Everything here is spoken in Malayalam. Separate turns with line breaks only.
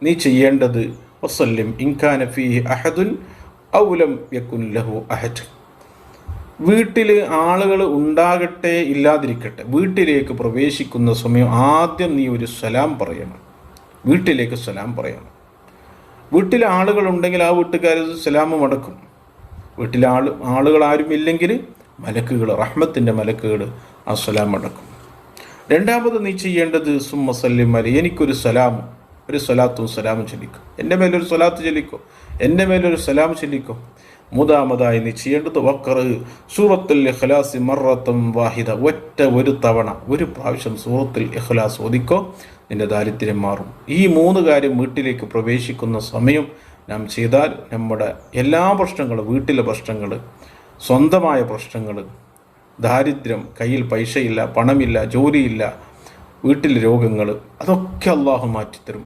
നീ ചെയ്യേണ്ടത് വസല്ലിം ഇൻകാന ഫീഹി അഹദുൻ ഔ ലം യകുൻ ലഹു അഹദ്. വീട്ടിൽ ആളുകൾ ഉണ്ടാകട്ടെ ഇല്ലാതിരിക്കട്ടെ, വീട്ടിലേക്ക് പ്രവേശിക്കുന്ന സമയം ആദ്യം നീ ഒരു സലാം പറയണം. വീട്ടിലേക്ക് സലാം പറയണം. വീട്ടിൽ ആളുകളുണ്ടെങ്കിൽ ആ വീട്ടുകാർ സലാം മടക്കും. വീട്ടിൽ ആളുകൾ ആരും ഇല്ലെങ്കിൽ മലക്കുകൾ, റഹ്മത്തിൻ്റെ മലക്കുകൾ ആ സലാം മടക്കും. രണ്ടാമത് നീ ചെയ്യേണ്ടത് സുമ്മ സല്ലിം അലൈഹി, എനിക്കൊരു സലാം, ഒരു സ്വലാത്തും സലാമും ചൊല്ലിക്കും. എൻ്റെ മേലൊരു സ്വലാത്ത് ചൊല്ലിക്കോ, എൻ്റെ മേലൊരു സലാം ചൊല്ലിക്കോ. മൂന്നാമതായി നീ ചെയ്യേണ്ടത് വഖറ് സൂറത്തുൽ ഇഖ്ലാസ് മറത്തം വാഹിദ, ഒരു തവണ, ഒരു പ്രാവശ്യം സൂറത്തുൽ ഇഖ്ലാസ് ഓതിക്കോ, നിന്റെ ദാരിദ്ര്യം മാറും. ഈ 3 കാര്യം വീട്ടിലേക്ക് പ്രവേശിക്കുന്ന സമയം നാം ചെയ്താൽ നമ്മുടെ എല്ലാ പ്രശ്നങ്ങളും, വീട്ടിലെ പ്രശ്നങ്ങൾ, സ്വന്തമായ പ്രശ്നങ്ങൾ, ദാരിദ്ര്യം, കയ്യിൽ പൈസയില്ല, പണമില്ല, ജോലിയില്ല, വീട്ടിൽ രോഗങ്ങൾ, അതൊക്കെ അള്ളാഹു മാറ്റിത്തരും.